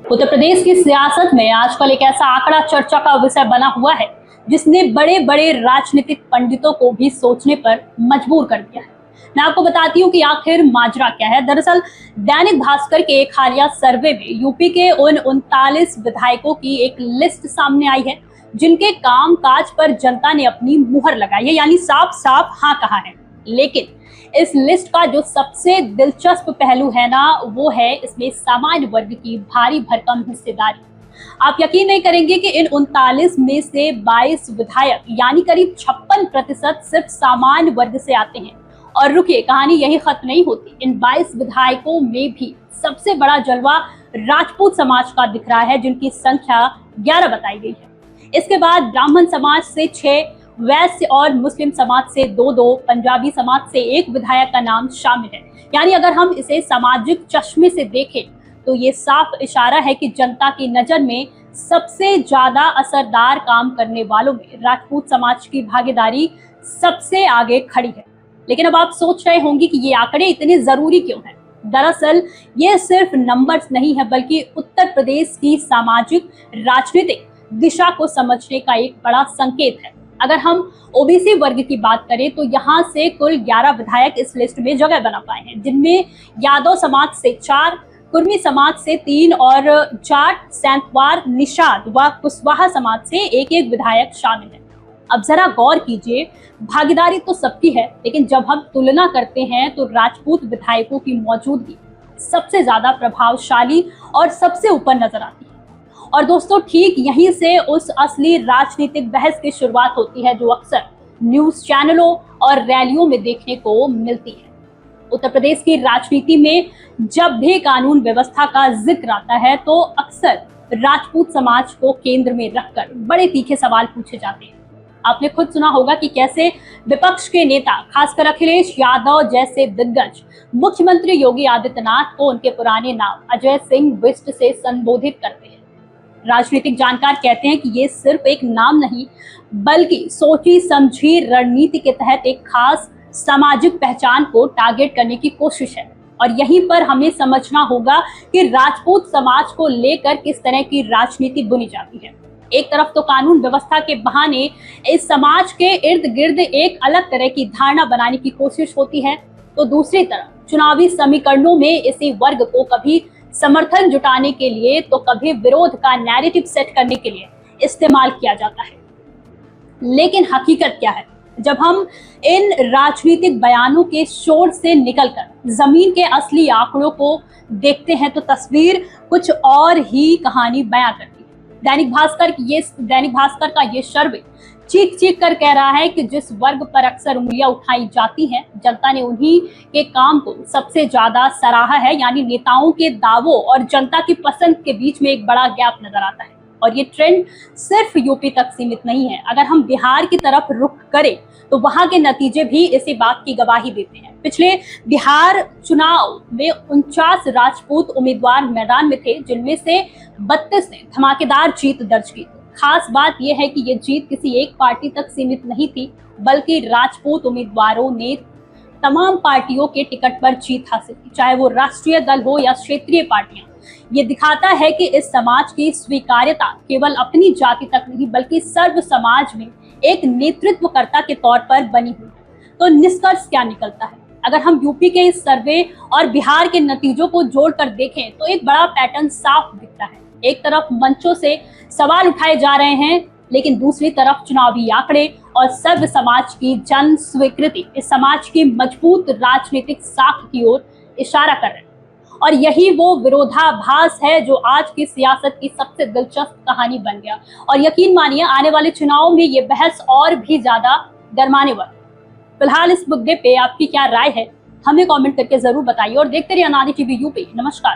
उत्तर प्रदेश की सियासत में आजकल एक ऐसा आंकड़ा चर्चा का विषय बना हुआ है जिसने बड़े बड़े राजनीतिक पंडितों को भी सोचने पर मजबूर कर दिया है। मैं आपको बताती हूँ कि आखिर माजरा क्या है। दरअसल दैनिक भास्कर के एक हालिया सर्वे में यूपी के उन 39 विधायकों की एक लिस्ट सामने आई है जिनके काम काज पर जनता ने अपनी मुहर लगाई है, यानी साफ साफ हाँ कहा है। लेकिन इस लिस्ट का जो सबसे दिलचस्प पहलू है ना, वो है इसमें सामान्य वर्ग की भारी भरकम हिस्सेदारी। आप यकीन नहीं करेंगे कि इन 39 में से 22 विधायक यानी करीब 56% सिर्फ सामान्य वर्ग से आते हैं। और रुकिए, कहानी यही खत्म नहीं होती। इन 22 विधायकों में भी सबसे बड़ा जलवा राजपूत समाज का दिख रहा है, जिनकी संख्या 11 बताई गई है। इसके बाद ब्राह्मण समाज से 6, वैश्य और मुस्लिम समाज से 2-2, पंजाबी समाज से 1 विधायक का नाम शामिल है। यानी अगर हम इसे सामाजिक चश्मे से देखें तो ये साफ इशारा है कि जनता की नजर में सबसे ज्यादा असरदार काम करने वालों में राजपूत समाज की भागीदारी सबसे आगे खड़ी है। लेकिन अब आप सोच रहे होंगे कि ये आंकड़े इतने जरूरी क्यों हैं? दरअसल ये सिर्फ नंबर्स नहीं है, बल्कि उत्तर प्रदेश की सामाजिक राजनीतिक दिशा को समझने का एक बड़ा संकेत है। अगर हम ओबीसी वर्ग की बात करें तो यहाँ से कुल 11 विधायक इस लिस्ट में जगह बना पाए हैं, जिनमें यादव समाज से 4, कुर्मी समाज से 3 और जाट, सैंतवार, निषाद व कुशवाहा समाज से 1-1 विधायक शामिल है। अब जरा गौर कीजिए, भागीदारी तो सबकी है, लेकिन जब हम तुलना करते हैं तो राजपूत विधायकों की मौजूदगी सबसे ज्यादा प्रभावशाली और सबसे ऊपर नजर आती है। और दोस्तों, ठीक यहीं से उस असली राजनीतिक बहस की शुरुआत होती है जो अक्सर न्यूज चैनलों और रैलियों में देखने को मिलती है। उत्तर प्रदेश की राजनीति में जब भी कानून व्यवस्था का जिक्र आता है तो अक्सर राजपूत समाज को केंद्र में रखकर बड़े तीखे सवाल पूछे जाते हैं। आपने खुद सुना होगा कि कैसे विपक्ष के नेता, खासकर अखिलेश यादव जैसे दिग्गज, मुख्यमंत्री योगी आदित्यनाथ को उनके पुराने नाम अजय सिंह बिष्ट से संबोधित करते हैं। राजनीतिक जानकार कहते हैं कि ये सिर्फ एक नाम नहीं, बल्कि सोची समझी रणनीति के तहत एक खास सामाजिक पहचान को टारगेट करने की कोशिश है। और यहीं पर हमें समझना होगा कि राजपूत समाज को लेकर किस तरह की राजनीति बुनी जाती है। एक तरफ तो कानून व्यवस्था के बहाने इस समाज के इर्द गिर्द एक अलग तरह की धारणा बनाने की कोशिश होती है, तो दूसरी तरफ चुनावी समीकरणों में इसी वर्ग को कभी समर्थन जुटाने के लिए तो कभी विरोध का नैरेटिव सेट करने के लिए इस्तेमाल किया जाता है। लेकिन हकीकत क्या है? जब हम इन राजनीतिक बयानों के शोर से निकलकर जमीन के असली आंकड़ों को देखते हैं तो तस्वीर कुछ और ही कहानी बयां करती है। दैनिक भास्कर का ये सर्वे चीख चीख कर कह रहा है कि जिस वर्ग पर अक्सर उंगलियां उठाई जाती हैं, जनता ने उन्हीं के काम को सबसे ज्यादा सराहा है। यानी नेताओं के दावों और जनता की पसंद के बीच में एक बड़ा गैप नजर आता है। और ये ट्रेंड सिर्फ यूपी तक सीमित नहीं है। अगर हम बिहार की तरफ रुख करें तो वहां के नतीजे भी इसी बात की गवाही देते हैं। पिछले बिहार चुनाव में 49 राजपूत उम्मीदवार मैदान में थे, जिनमें से 32 ने धमाकेदार जीत दर्ज की। खास बात यह है कि ये जीत किसी एक पार्टी तक सीमित नहीं थी, बल्कि राजपूत उम्मीदवारों ने तमाम पार्टियों के टिकट पर जीत हासिल की, चाहे वो राष्ट्रीय दल हो या क्षेत्रीय पार्टियां। ये दिखाता है कि इस समाज की स्वीकार्यता केवल अपनी जाति तक नहीं, बल्कि सर्व समाज में एक नेतृत्वकर्ता के तौर पर बनी हुई है। तो निष्कर्ष क्या निकलता है? अगर हम यूपी के इस सर्वे और बिहार के नतीजों को जोड़कर देखें तो एक बड़ा पैटर्न साफ दिखता है। एक तरफ मंचों से सवाल उठाए जा रहे हैं, लेकिन दूसरी तरफ चुनावी आंकड़े और सर्व समाज की जन स्वीकृति इस समाज की मजबूत राजनीतिक साख की ओर इशारा कर रहे हैं। और यही वो विरोधाभास है जो आज की सियासत की सबसे दिलचस्प कहानी बन गया। और यकीन मानिए, आने वाले चुनाव में ये बहस और भी ज्यादा गरमाने वाली। फिलहाल इस मुद्दे पे आपकी क्या राय है, हमें कमेंट करके जरूर बताइए और देखते रहिए अनादि टीवी यूपी। नमस्कार।